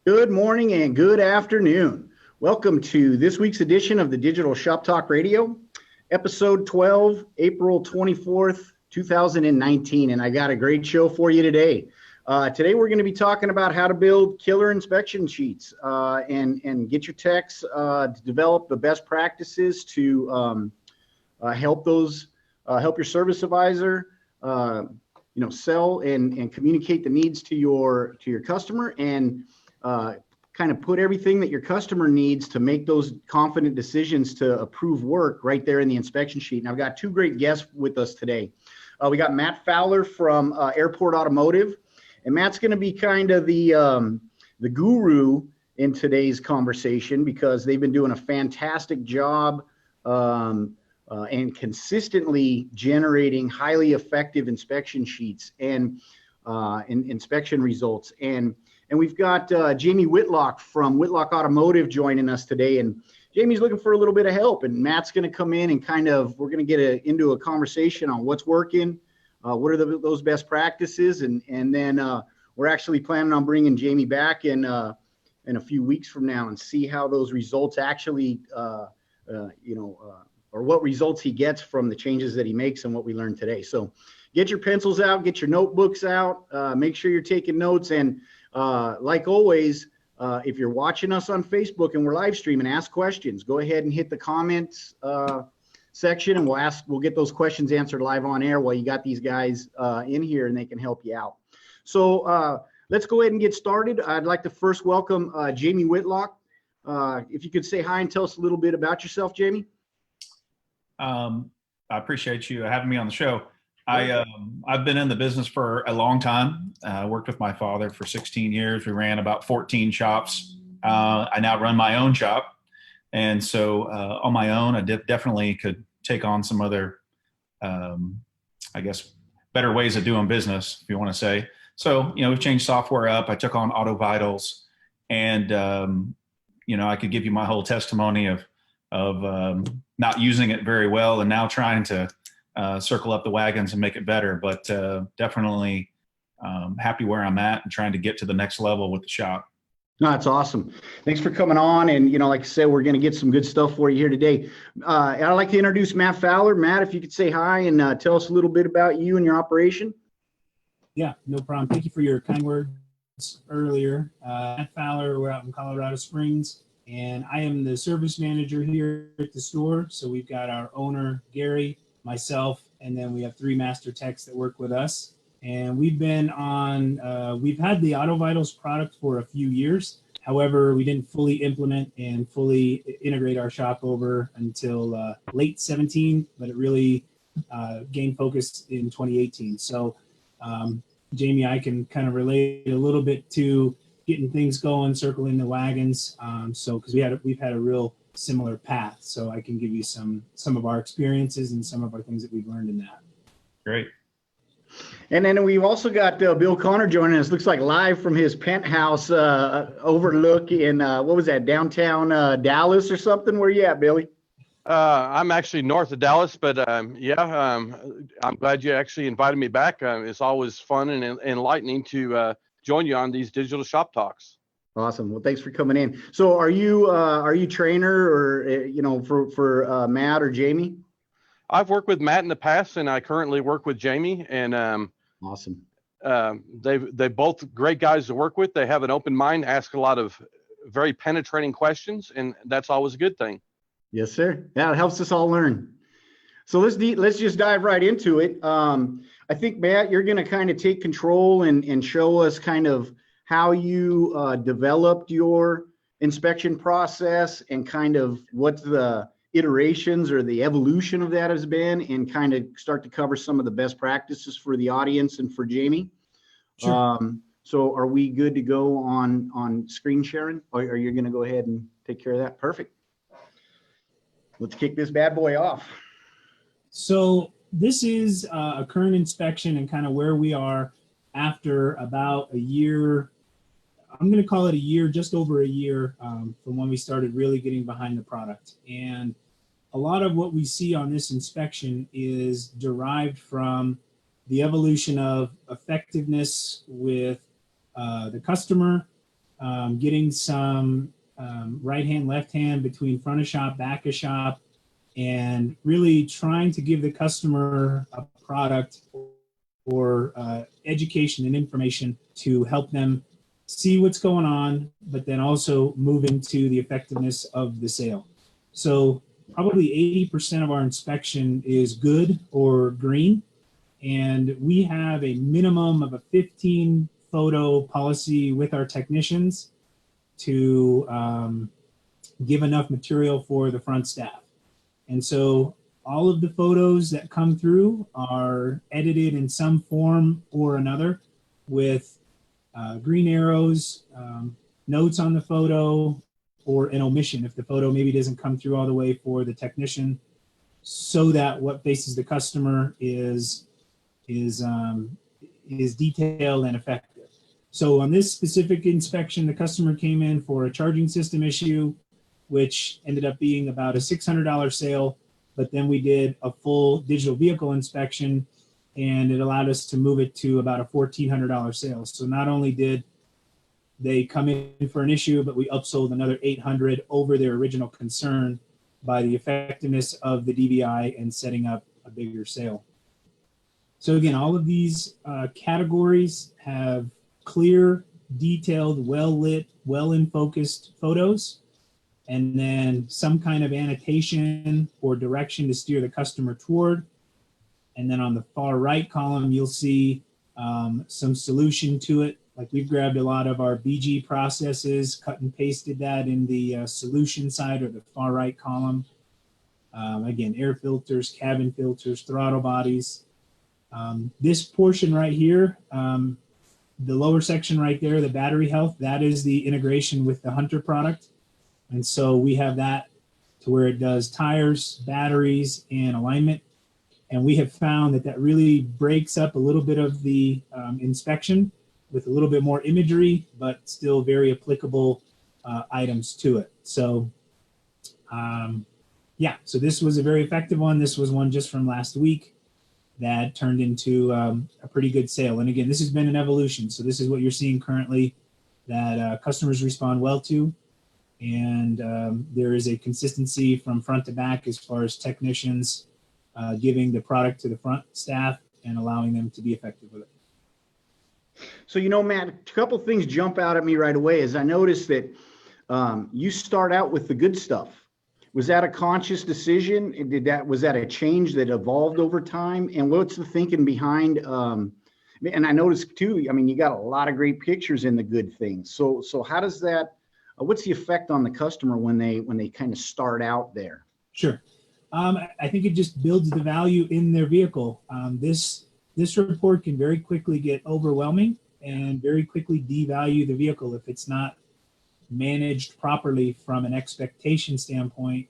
Good morning and good afternoon. Welcome to this week's edition of the Digital Shop Talk Radio, episode 12, April 24th, 2019. And I got a great show for you today. Today we're going to be talking about how to build killer inspection sheets and get your techs to develop the best practices to help your service advisor sell and communicate the needs to your customer and kind of put everything that your customer needs to make those confident decisions to approve work right there in the inspection sheet. And I've got two great guests with us today. We got Matt Fowler from Airport Automotive, and Matt's going to be kind of the guru in today's conversation because they've been doing a fantastic job and consistently generating highly effective inspection sheets and inspection results. And we've got Jamey Whitlock from Whitlock Automotive joining us today. And Jamey's looking for a little bit of help. And Matt's going to come in and we're going to get into a conversation on what's working, what are those best practices. And then we're actually planning on bringing Jamey back in a few weeks from now and see how those results actually, or what results he gets from the changes that he makes and what we learned today. So get your pencils out, get your notebooks out, make sure you're taking notes. And like always, if you're watching us on Facebook and we're live streaming, ask questions. Go ahead and hit the comments section, and we'll get those questions answered live on air while you got these guys in here, and they can help you out. So let's go ahead and get started. I'd like to first welcome Jamey Whitlock. If you could say hi and tell us a little bit about yourself, Jamey. I appreciate you having me on the show. I've been in the business for a long time. I worked with my father for 16 years. We ran about 14 shops. I now run my own shop. And so on my own, I definitely could take on some other, better ways of doing business, if you want to say. So, we've changed software up. I took on Auto Vitals, and, I could give you my whole testimony of not using it very well and now trying to circle up the wagons and make it better, but definitely happy where I'm at and trying to get to the next level with the shop. No, that's awesome. Thanks for coming on. And, like I said, we're going to get some good stuff for you here today. I'd like to introduce Matt Fowler. Matt, if you could say hi and tell us a little bit about you and your operation. Yeah, no problem. Thank you for your kind words earlier. Matt Fowler, we're out in Colorado Springs, and I am the service manager here at the store. So we've got our owner, Gary, myself, and then we have three master techs that work with us. And we've been on, we've had the Auto Vitals product for a few years. However, we didn't fully implement and fully integrate our shop over until late 17, but it really gained focus in 2018. So Jamey, I can kind of relate a little bit to getting things going, circling the wagons. Because we've had a real similar path, so I can give you some of our experiences and some of our things that we've learned in that. Great. And then we've also got Bill Connor joining us. Looks like live from his penthouse overlook in what was that, downtown Dallas or something? Where you at, Billy? I'm actually north of Dallas, but I'm glad you actually invited me back. It's always fun and enlightening to join you on these digital shop talks. Awesome. Well, thanks for coming in. So are you trainer or, for Matt or Jamey? I've worked with Matt in the past, and I currently work with Jamey, and awesome. They both great guys to work with. They have an open mind, ask a lot of very penetrating questions, and that's always a good thing. Yes, sir. Yeah, it helps us all learn. So let's just dive right into it. I think, Matt, you're going to kind of take control and show us kind of how you developed your inspection process and kind of what the iterations or the evolution of that has been, and kind of start to cover some of the best practices for the audience and for Jamey. Sure. So are we good to go on screen sharing, or are you going to go ahead and take care of that? Perfect. Let's kick this bad boy off. So this is a current inspection and kind of where we are after about a year. I'm going to call it a year, just over a year from when we started really getting behind the product. And a lot of what we see on this inspection is derived from the evolution of effectiveness with the customer getting some right hand, left hand between front of shop, back of shop, and really trying to give the customer a product or education and information to help them see what's going on, but then also move into the effectiveness of the sale. So probably 80% of our inspection is good or green, and we have a minimum of a 15 photo policy with our technicians to give enough material for the front staff. And so all of the photos that come through are edited in some form or another with green arrows, notes on the photo, or an omission if the photo maybe doesn't come through all the way for the technician, so that what faces the customer is detailed and effective. So on this specific inspection, the customer came in for a charging system issue, which ended up being about a $600 sale, but then we did a full digital vehicle inspection, and it allowed us to move it to about a $1,400 sale. So not only did they come in for an issue, but we upsold another $800 over their original concern by the effectiveness of the DVI and setting up a bigger sale. So again, all of these categories have clear, detailed, well-lit, well-in-focused photos, and then some kind of annotation or direction to steer the customer toward. And then on the far right column, you'll see some solution to it. Like we've grabbed a lot of our BG processes, cut and pasted that in the solution side or the far right column. Again, air filters, cabin filters, throttle bodies. This portion right here, the lower section right there, the battery health, that is the integration with the Hunter product. And so we have that to where it does tires, batteries, and alignment. And we have found that that really breaks up a little bit of the inspection with a little bit more imagery, but still very applicable items to it. So yeah, so this was a very effective one. This was one just from last week that turned into a pretty good sale. And again, this has been an evolution. So this is what you're seeing currently that customers respond well to. And there is a consistency from front to back as far as technicians giving the product to the front staff and allowing them to be effective with it. So, you know, Matt, a couple things jump out at me right away as I noticed that you start out with the good stuff. Was that a conscious decision? Was that a change that evolved over time? And what's the thinking behind, and I noticed too, I mean, you got a lot of great pictures in the good things. So how does that, what's the effect on the customer when they kind of start out there? Sure. I think it just builds the value in their vehicle. This report can very quickly get overwhelming and very quickly devalue the vehicle if it's not managed properly from an expectation standpoint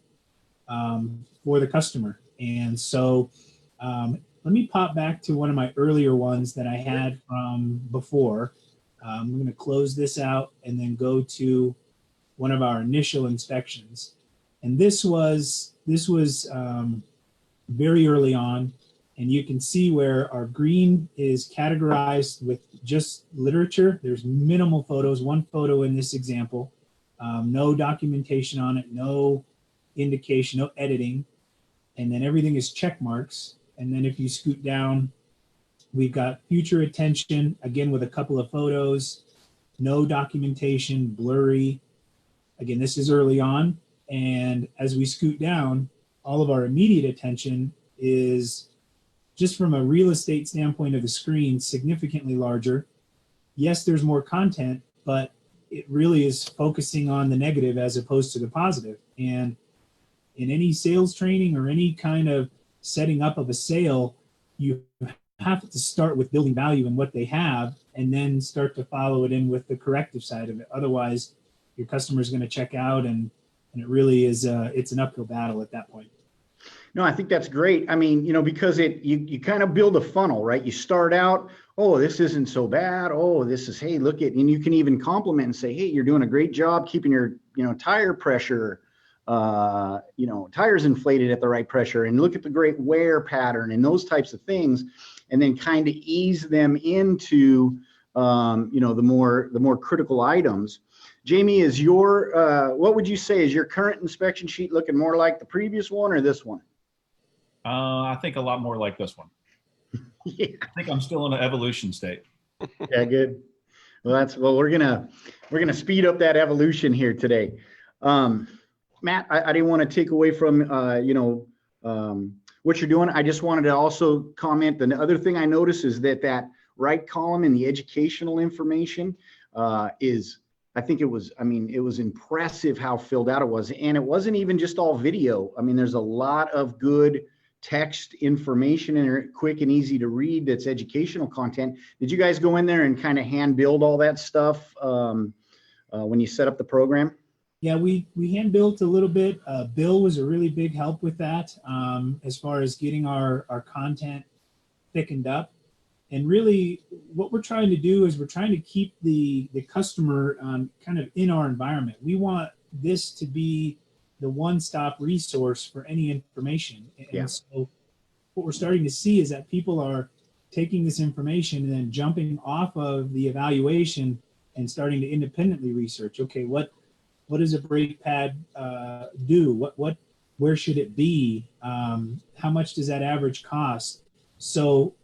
for the customer. And so let me pop back to one of my earlier ones that I had from before. I'm going to close this out and then go to one of our initial inspections. And this was very early on. And you can see where our green is categorized with just literature. There's minimal photos, one photo in this example, no documentation on it, no indication, no editing. And then everything is check marks. And then if you scoot down, we've got future attention, again, with a couple of photos, no documentation, blurry. Again, this is early on. And as we scoot down, all of our immediate attention is just from a real estate standpoint of the screen, significantly larger. Yes, there's more content, but it really is focusing on the negative as opposed to the positive. And in any sales training or any kind of setting up of a sale, you have to start with building value in what they have and then start to follow it in with the corrective side of it. Otherwise, your customer is going to check out and it really is, it's an uphill battle at that point. No, I think that's great. I mean, you know, because you kind of build a funnel, right? You start out, oh, this isn't so bad. Oh, this is, hey, look at, and you can even compliment and say, hey, you're doing a great job keeping your, tire pressure, tires inflated at the right pressure, and look at the great wear pattern and those types of things, and then kind of ease them into the more critical items. Jamey, is what would you say, is your current inspection sheet looking more like the previous one or this one? I think a lot more like this one. Yeah. I think I'm still in an evolution state. Yeah, good. Well, we're gonna speed up that evolution here today. Matt, I didn't want to take away from what you're doing. I just wanted to also comment. The other thing I noticed is that right column in the educational information it was impressive how filled out it was. And it wasn't even just all video. I mean, there's a lot of good text information in there, quick and easy to read, that's educational content. Did you guys go in there and kind of hand build all that stuff when you set up the program? Yeah, we hand built a little bit. Bill was a really big help with that as far as getting our content thickened up. And really what we're trying to do is we're trying to keep the customer kind of in our environment. We want this to be the one-stop resource for any information. And so what we're starting to see is that people are taking this information and then jumping off of the evaluation and starting to independently research. Okay, what does a brake pad do? Where should it be? How much does that average cost? So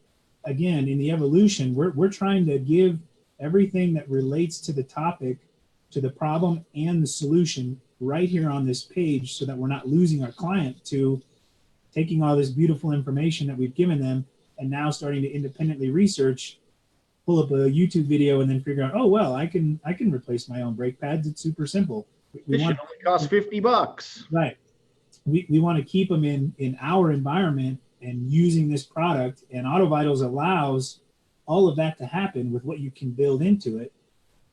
again, in the evolution, we're trying to give everything that relates to the topic, to the problem and the solution right here on this page, so that we're not losing our client to taking all this beautiful information that we've given them and now starting to independently research, pull up a YouTube video and then figure out, oh, well, I can replace my own brake pads. It's super simple. This should only cost $50. Right. We want to keep them in our environment and using this product, and AutoVitals allows all of that to happen with what you can build into it.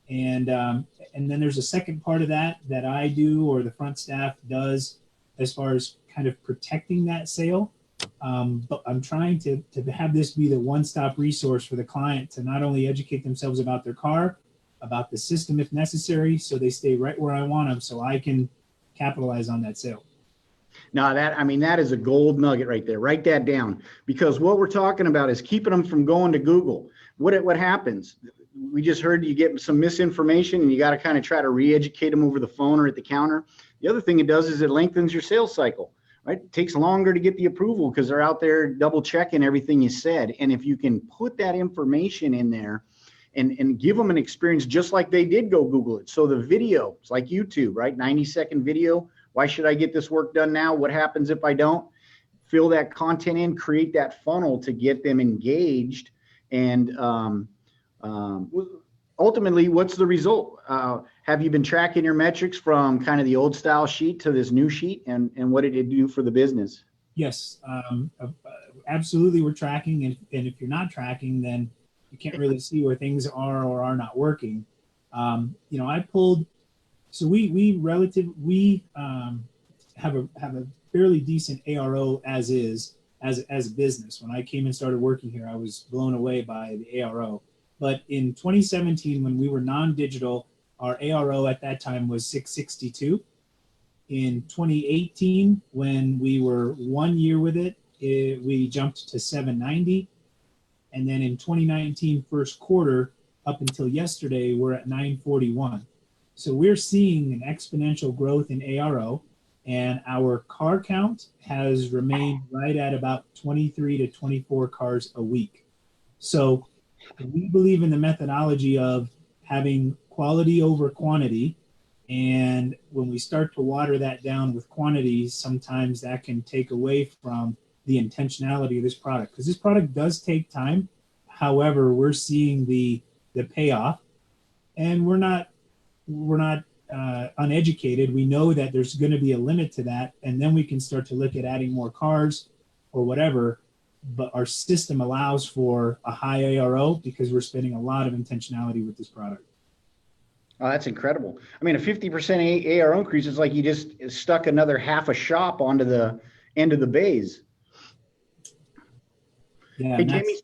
And then there's a second part of that I do, or the front staff does, as far as kind of protecting that sale. But I'm trying to have this be the one-stop resource for the client to not only educate themselves about their car, about the system if necessary, so they stay right where I want them, so I can capitalize on that sale. Now that is a gold nugget right there. Write that down, because what we're talking about is keeping them from going to Google. What happens? We just heard you get some misinformation and you got to kind of try to re-educate them over the phone or at the counter. The other thing it does is it lengthens your sales cycle, right? It takes longer to get the approval because they're out there double checking everything you said. And if you can put that information in there and give them an experience just like they did go Google it. So the video, it's like YouTube, right? 90-second video. Why should I get this work done now? What happens if I don't? Fill that content in, create that funnel to get them engaged. And ultimately, what's the result? Have you been tracking your metrics from kind of the old style sheet to this new sheet? And what did it do for the business? Yes, absolutely. We're tracking. And if you're not tracking, then you can't really see where things are or are not working. I pulled. So we have a fairly decent ARO as a business. When I came and started working here, I was blown away by the ARO. But in 2017, when we were non-digital, our ARO at that time was 662. In 2018, when we were 1 year with it, we jumped to 790. And then in 2019 first quarter, up until yesterday, we're at 941. So we're seeing an exponential growth in ARO, and our car count has remained right at about 23 to 24 cars a week. So we believe in the methodology of having quality over quantity. And when we start to water that down with quantities, sometimes that can take away from the intentionality of this product, because this product does take time. However, we're seeing the payoff, and we're not uneducated. We know that there's going to be a limit to that, and then we can start to look at adding more cars or whatever. But our system allows for a high ARO because we're spending a lot of intentionality with this product. Oh, that's incredible. I mean, a 50% ARO increase is like you just stuck another half a shop onto the end of the bays. Yeah, hey, Jamey,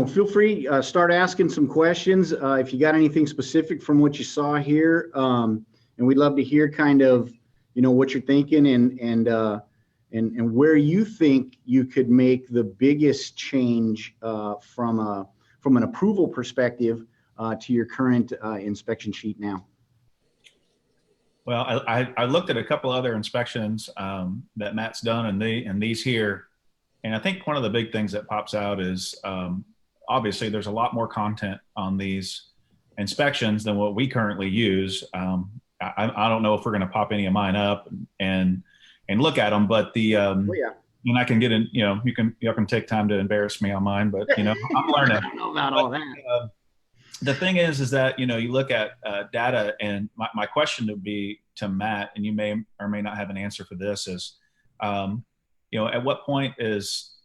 feel free, start asking some questions if you got anything specific from what you saw here, and we'd love to hear kind of, what you're thinking and where you think you could make the biggest change from from an approval perspective to your current inspection sheet now? Well, I looked at a couple other inspections that Matt's done and these here. And I think one of the big things that pops out is obviously there's a lot more content on these inspections than what we currently use. I don't know if we're going to pop any of mine up and look at them, but and I can get in, you can take time to embarrass me on mine, but I'm learning. I don't know about all that. The thing is that, you look at data, and my question would be to Matt, and you may or may not have an answer for this, is, at what point is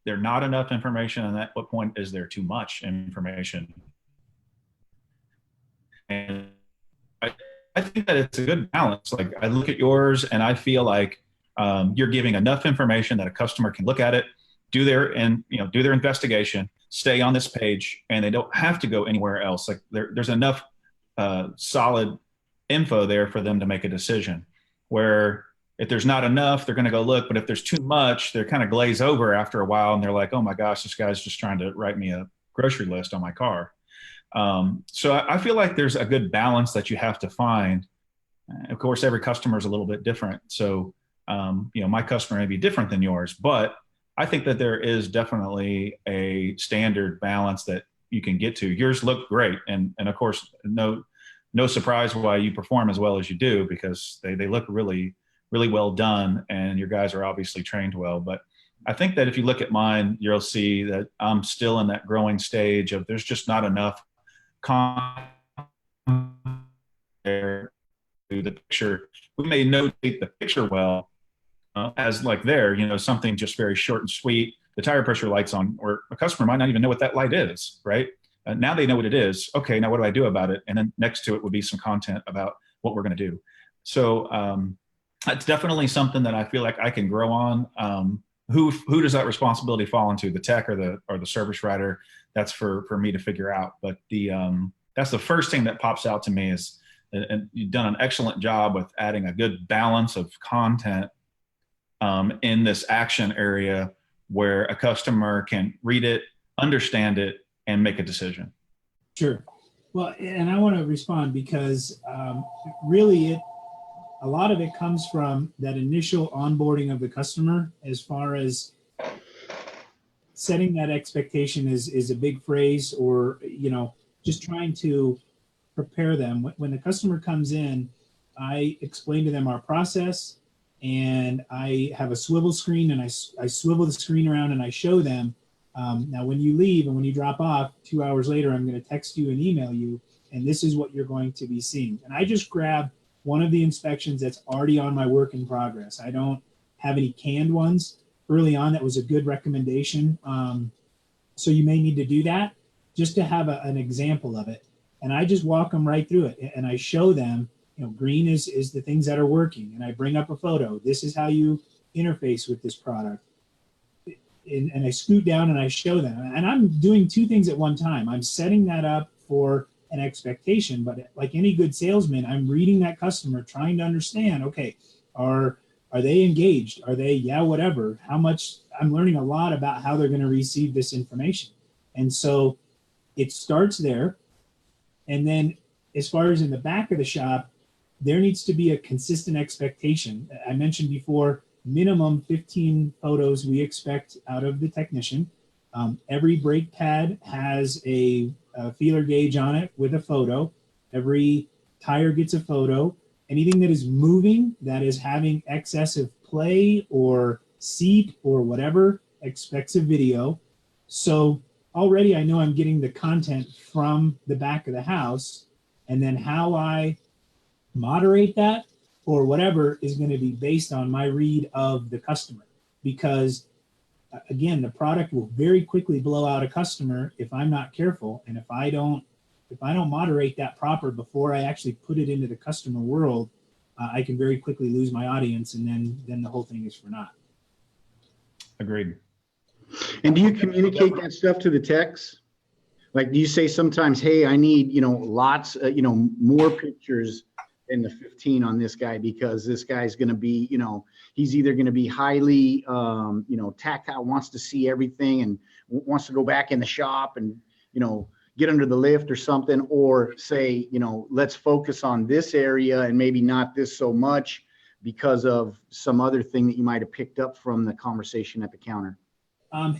there not enough information, and at what point is there too much information? And I think that it's a good balance. Like, I look at yours and I feel like you're giving enough information that a customer can look at it, do their investigation, stay on this page, and they don't have to go anywhere else. Like, there's enough solid info there for them to make a decision. Where if there's not enough, they're going to go look, but if there's too much, they're kind of glaze over after a while, and they're like, oh my gosh, this guy's just trying to write me a grocery list on my car. So I feel like there's a good balance that you have to find. Of course, every customer is a little bit different. So, my customer may be different than yours, but I think that there is definitely a standard balance that you can get to. Yours look great. And of course, no surprise why you perform as well as you do, because they look really, really well done, and your guys are obviously trained well. But I think that if you look at mine, you'll see that I'm still in that growing stage of there's just not enough content there to the picture. We may notate the picture well as like there, something just very short and sweet. The tire pressure light's on, or a customer might not even know what that light is, right? Now they know what it is. Okay, now what do I do about it? And then next to it would be some content about what we're going to do. So it's definitely something that I feel like I can grow on. Who does that responsibility fall into? The tech or the service writer? That's for me to figure out. But that's the first thing that pops out to me is, and you've done an excellent job with adding a good balance of content in this action area where a customer can read it, understand it, and make a decision. Sure. Well, and I want to respond because really a lot of it comes from that initial onboarding of the customer, as far as setting that expectation is a big phrase, or, just trying to prepare them. When the customer comes in, I explain to them our process, and I have a swivel screen, and I swivel the screen around and I show them, now when you leave and when you drop off 2 hours later, I'm going to text you and email you, and this is what you're going to be seeing. And I just grab one of the inspections that's already on my work in progress. I don't have any canned ones. Early on, that was a good recommendation. So you may need to do that just to have an example of it. And I just walk them right through it, and I show them, green is the things that are working, and I bring up a photo. This is how you interface with this product. And I scoot down and I show them. And I'm doing two things at one time. I'm setting that up for an expectation, but like any good salesman, I'm reading that customer, trying to understand, okay, are they engaged? Are they, whatever, how much? I'm learning a lot about how they're going to receive this information. And so it starts there. And then as far as in the back of the shop, there needs to be a consistent expectation. I mentioned before, minimum 15 photos we expect out of the technician. Every brake pad has a feeler gauge on it with a photo. Every tire gets a photo. Anything that is moving, that is having excessive play or seat or whatever, expects a video. So already I know I'm getting the content from the back of the house, and then how I moderate that or whatever is going to be based on my read of the customer. Because again, the product will very quickly blow out a customer if I'm not careful, and if I don't moderate that proper before I actually put it into the customer world, I can very quickly lose my audience, and then the whole thing is for naught. Agreed. And do you communicate that stuff to the techs? Like, do you say sometimes, hey, I need, lots, more pictures than the 15 on this guy, because this guy's going to be, he's either going to be highly, tactile, wants to see everything and wants to go back in the shop and, get under the lift or something, or say, let's focus on this area and maybe not this so much because of some other thing that you might have picked up from the conversation at the counter?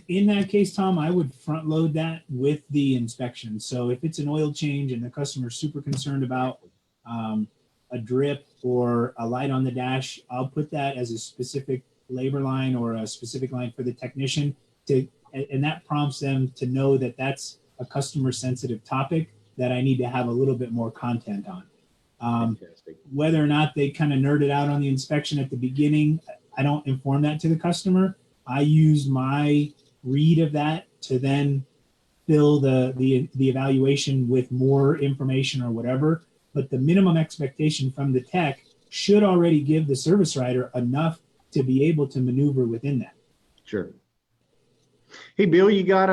In that case, Tom, I would front load that with the inspection. So if it's an oil change and the customer's super concerned about a drip or a light on the dash, I'll put that as a specific labor line or a specific line for the technician and that prompts them to know that that's a customer sensitive topic that I need to have a little bit more content on. Whether or not they kind of nerded out on the inspection at the beginning, I don't inform that to the customer. I use my read of that to then fill the evaluation with more information or whatever. But the minimum expectation from the tech should already give the service writer enough to be able to maneuver within that. Sure. Hey, Bill, you got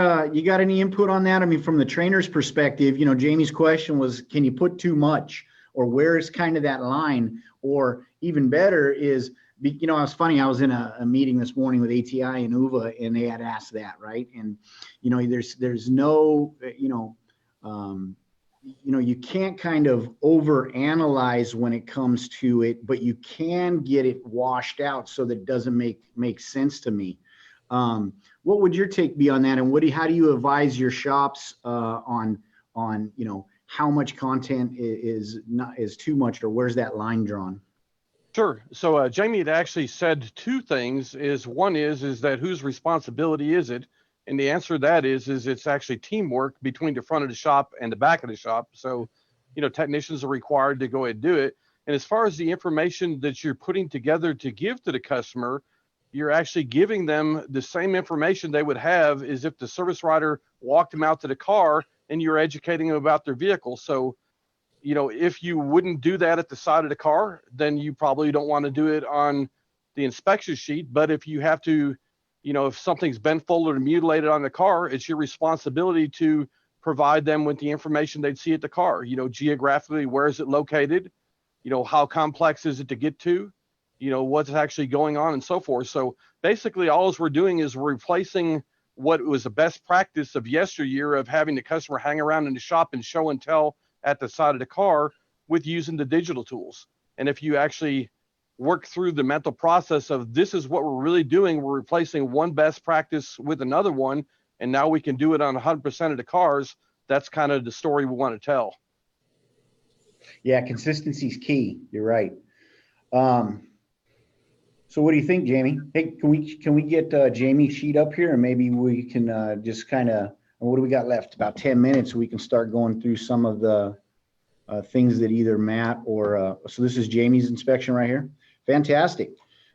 any input on that? I mean, from the trainer's perspective, Jamie's question was, can you put too much, or where is kind of that line? Or even better is, it was funny. I was in a meeting this morning with ATI and UVA, and they had asked that, right? And, there's no, you can't kind of overanalyze when it comes to it, but you can get it washed out so that it doesn't make sense to me. What would your take be on that? And how do you advise your shops on how much content is too much, or where's that line drawn? Sure. So Jamey had actually said two things. One is that whose responsibility is it? And the answer to that is it's actually teamwork between the front of the shop and the back of the shop. So, technicians are required to go ahead and do it. And as far as the information that you're putting together to give to the customer, you're actually giving them the same information they would have as if the service writer walked them out to the car and you're educating them about their vehicle. So, if you wouldn't do that at the side of the car, then you probably don't want to do it on the inspection sheet. But if you have to, if something's bent, folded, or mutilated on the car, it's your responsibility to provide them with the information they'd see at the car. Geographically, where is it located? How complex is it to get to? What's actually going on and so forth. So basically all we're doing is we're replacing what was the best practice of yesteryear of having the customer hang around in the shop and show and tell at the side of the car with using the digital tools. And if you actually work through the mental process of this is what we're really doing, we're replacing one best practice with another one, and now we can do it on 100% of the cars. That's kind of the story we want to tell. Yeah, consistency is key. You're right. So what do you think, Jamey? Hey, can we get Jamey's sheet up here, and maybe we can just kind of, what do we got left? About 10 minutes. We can start going through some of the things that either Matt or so this is Jamey's inspection right here. Fantastic.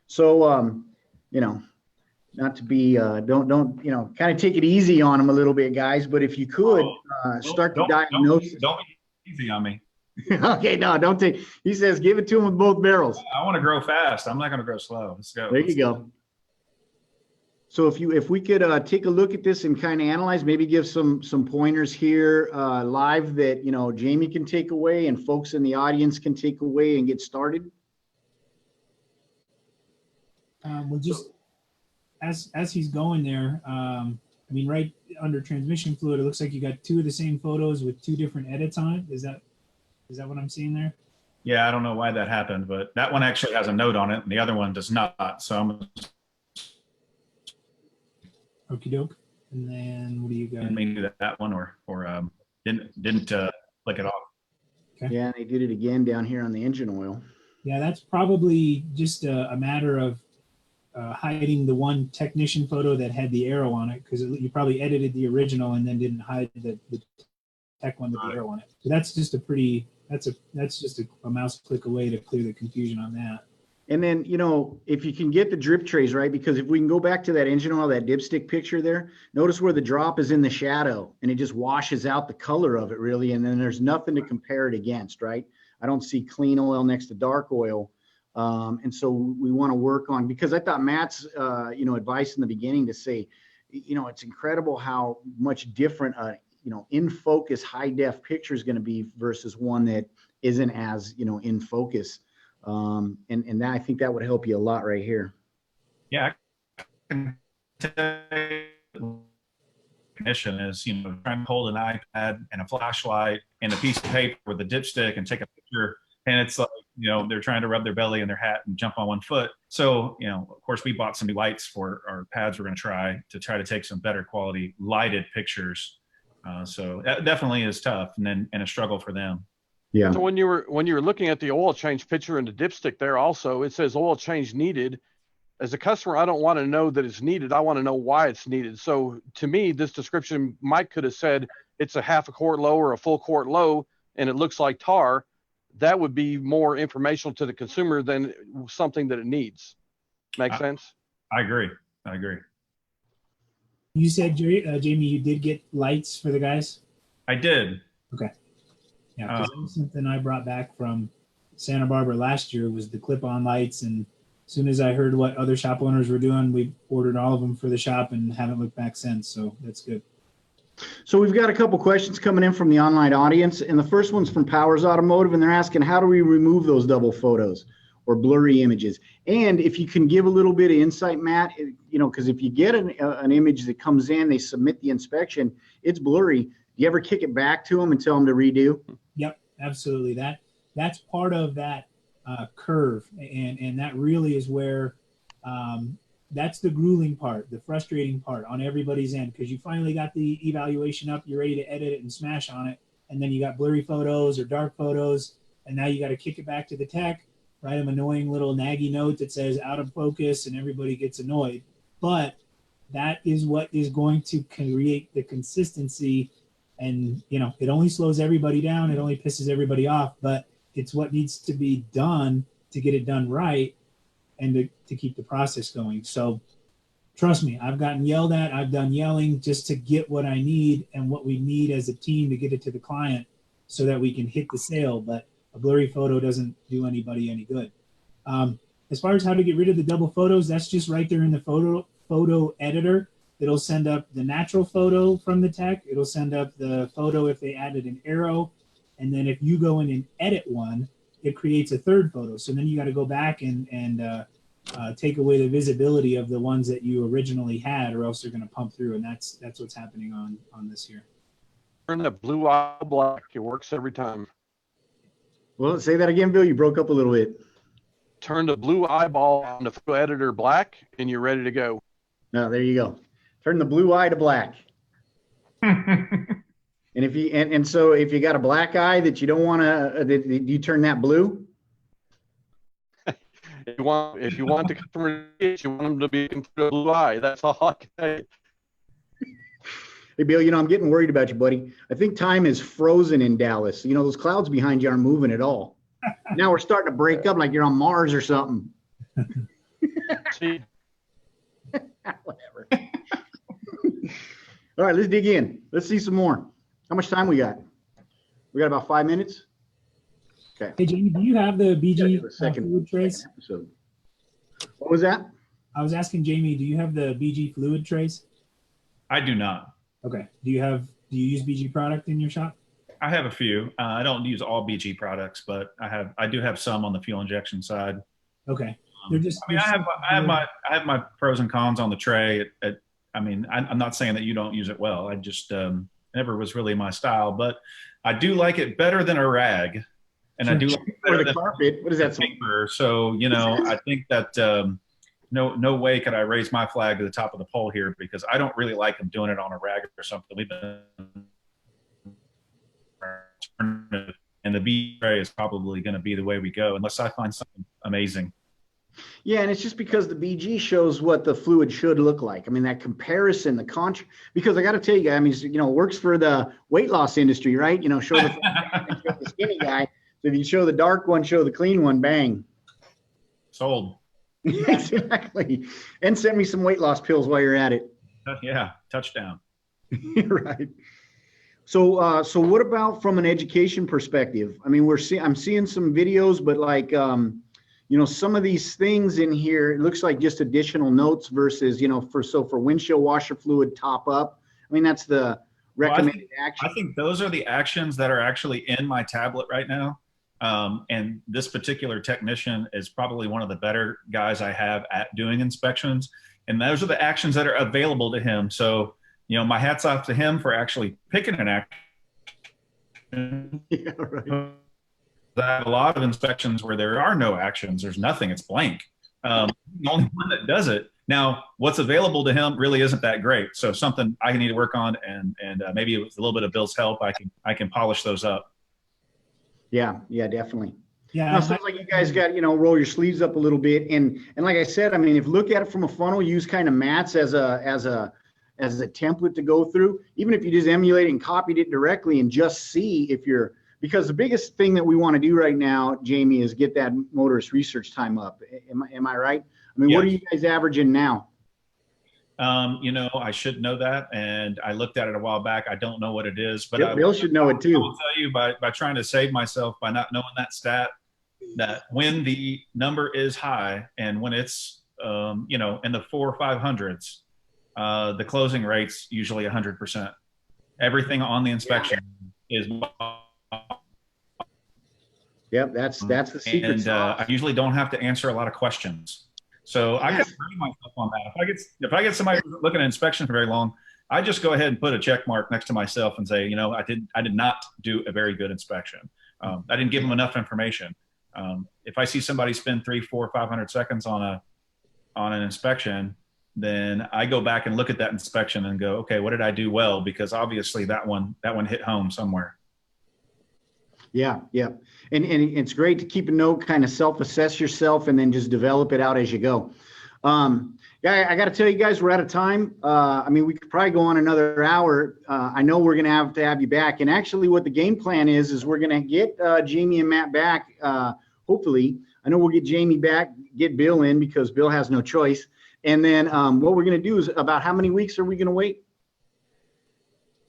So not to be don't kind of take it easy on them a little bit, guys. But if you could start the diagnosis. Don't be easy on me. Okay, no, don't take. He says, give it to him with both barrels. I want to grow fast. I'm not going to grow slow. Let's go. There you go. So if we could take a look at this and kind of analyze, maybe give some pointers here live that Jamey can take away and folks in the audience can take away and get started. Well, just as he's going there, right under transmission fluid, it looks like you got two of the same photos with two different edits on it. Is that what I'm seeing there? Yeah, I don't know why that happened, but that one actually has a note on it and the other one does not. So I'm Okie doke. And then what do you got? maybe that one or didn't flick it off. Okay. Yeah, they did it again down here on the engine oil. Yeah, that's probably just a matter of hiding the one technician photo that had the arrow on it, because you probably edited the original and then didn't hide the tech one with the arrow on it. So that's just a mouse click away to clear the confusion on that. And then, if you can get the drip trays, right? Because if we can go back to that engine oil, that dipstick picture there, notice where the drop is in the shadow and it just washes out the color of it really. And then there's nothing to compare it against, right? I don't see clean oil next to dark oil. And so we want to work on, because I thought Matt's, advice in the beginning to say, it's incredible how much different, in focus, high def picture is going to be versus one that isn't as, in focus. And that, I think that would help you a lot right here. Yeah. I can tell you technician is, trying to hold an iPad and a flashlight and a piece of paper with a dipstick and take a picture. And it's like, they're trying to rub their belly in their hat and jump on one foot. So, of course, we bought some new lights for our pads. We're going to try to take some better quality lighted pictures. So that definitely is tough and a struggle for them. Yeah. So when you were looking at the oil change picture and the dipstick there also, it says oil change needed. As a customer, I don't want to know that it's needed. I want to know why it's needed. So to me, this description, Mike could have said it's a half a quart low or a full quart low, and it looks like tar. That would be more informational to the consumer than something that it needs. Make sense? I agree. You said, Jamey, you did get lights for the guys? I did. Okay. Yeah, because that was something I brought back from Santa Barbara last year was the clip-on lights. And as soon as I heard what other shop owners were doing, we ordered all of them for the shop and haven't looked back since. So that's good. So we've got a couple questions coming in from the online audience, and the first one's from Powers Automotive, and they're asking, how do we remove those double photos or blurry images? And if you can give a little bit of insight, Matt, because if you get an image that comes in, they submit the inspection, it's blurry. Do you ever kick it back to them and tell them to redo? Yep, absolutely. That's part of that curve, and that really is where that's the grueling part, the frustrating part on everybody's end, because you finally got the evaluation up, you're ready to edit it and smash on it, and then you got blurry photos or dark photos, and now you got to kick it back to the tech, write them annoying little naggy note that says out of focus, and everybody gets annoyed. But that is what is going to create the consistency, and it only slows everybody down, it only pisses everybody off, but it's what needs to be done to get it done right and to keep the process going. So trust me, I've gotten yelled at. I've done yelling just to get what I need and what we need as a team to get it to the client so that we can hit the sale. But a blurry photo doesn't do anybody any good. As far as how to get rid of the double photos, that's just right there in the photo editor. It'll send up the natural photo from the tech. It'll send up the photo if they added an arrow. And then if you go in and edit one, it creates a third photo. So then you got to go back and take away the visibility of the ones that you originally had, or else they're going to pump through. And that's what's happening on this here. Turn the blue eye black. It works every time. Well, say that again, Bill. You broke up a little bit. Turn the blue eyeball on the photo editor black, and you're ready to go. No, there you go. Turn the blue eye to black. And so if you got a black eye that you don't want to, do you turn that blue? If you want the customer to get, you want them to be considered a blue eye. That's all I can say. Hey, Bill, I'm getting worried about you, buddy. I think time is frozen in Dallas. Those clouds behind you aren't moving at all. Now we're starting to break up like you're on Mars or something. See, Whatever. All right, let's dig in. Let's see some more. How much time we got? We got about 5 minutes. Okay. Hey, Jamey, do you have the BG fluid trace? Episode. What was that? I was asking Jamey, do you have the BG fluid trace? I do not. Okay. Do you use BG product in your shop? I have a few. I don't use all BG products, but I do have some on the fuel injection side. Okay. They're just. I have my pros and cons on the tray. I'm not saying that you don't use it well. I just never was really my style, but I do like it better than a rag, and I do like it better than carpet. What is that? Paper. So I think that no way could I raise my flag to the top of the pole here, because I don't really like them doing it on a rag or something. We've been, and the B tray is probably going to be the way we go unless I find something amazing. Yeah, and it's just because the BG shows what the fluid should look like. That comparison, because I got to tell you, it works for the weight loss industry, right? Show the skinny guy. So if you show the dark one, show the clean one, bang. Sold. Exactly. And send me some weight loss pills while you're at it. Yeah, touchdown. Right. So what about from an education perspective? I'm seeing some videos, but some of these things in here, it looks like just additional notes versus, for windshield washer fluid, top up. That's the recommended action. I think those are the actions that are actually in my tablet right now. And this particular technician is probably one of the better guys I have at doing inspections. And those are the actions that are available to him. So my hat's off to him for actually picking an action. Yeah, right. I have a lot of inspections where there are no actions. There's nothing. It's blank. The only one that does it. Now, what's available to him really isn't that great. So something I need to work on, and maybe with a little bit of Bill's help, I can polish those up. Yeah, definitely. Yeah, Now, it sounds like you guys got, roll your sleeves up a little bit. And like I said, I mean, if you look at it from a funnel, use kind of mats as a template to go through, even if you just emulate and copied it directly and just see if you're, because the biggest thing that we want to do right now, Jamey, is get that motorist research time up. Am I right? I mean, Yes. What are you guys averaging now? I should know that, and I looked at it a while back. I don't know what it is, but Bill should know it I too. will tell you by trying to save myself by not knowing that stat, that when the number is high and when it's in the 400 or 500s, the closing rate's usually 100%. Everything on the inspection is. Yep, that's the secret. And I usually don't have to answer a lot of questions, so I can train myself on that. If I get somebody looking at inspection for very long, I just go ahead and put a check mark next to myself and say, I did not do a very good inspection. I didn't give them enough information. If I see somebody spend 300, 400, 500 seconds on an inspection, then I go back and look at that inspection and go, okay, what did I do well? Because obviously that one hit home somewhere. Yeah. And it's great to keep a note, kind of self-assess yourself, and then just develop it out as you go. I got to tell you guys, we're out of time. I mean, we could probably go on another hour. I know we're going to have you back. And actually what the game plan is we're going to get Jamey and Matt back. Hopefully, I know we'll get Jamey back, get Bill in because Bill has no choice. And then what we're going to do is, about how many weeks are we going to wait?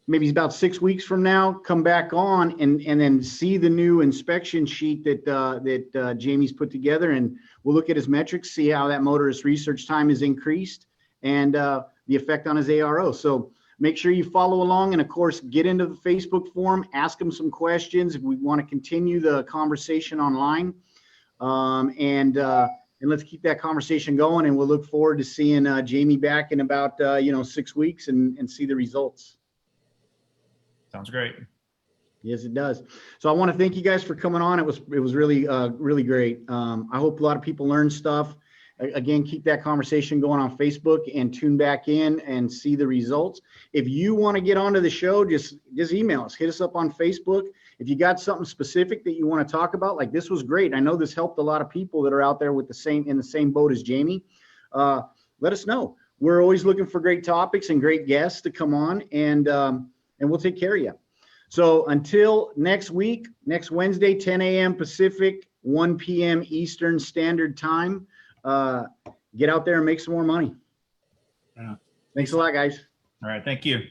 Maybe about 6 weeks from now, come back on and then see the new inspection sheet that Jamey's put together, and we'll look at his metrics, see how that motorist research time is increased, and the effect on his ARO. So make sure you follow along, and of course, get into the Facebook forum, ask them some questions if we want to continue the conversation online, and let's keep that conversation going. And we'll look forward to seeing Jamey back in about 6 weeks and see the results. Sounds great. Yes, it does. So I want to thank you guys for coming on. It was really, really great. I hope a lot of people learn stuff. Again, keep that conversation going on Facebook and tune back in and see the results. If you want to get onto the show, just email us, hit us up on Facebook. If you got something specific that you want to talk about, like this was great. I know this helped a lot of people that are out there with in the same boat as Jamey. Let us know. We're always looking for great topics and great guests to come on, and we'll take care of you. So until next week, next Wednesday, 10 a.m. Pacific, 1 p.m. Eastern Standard Time, get out there and make some more money. Yeah. Thanks a lot, guys. All right. Thank you.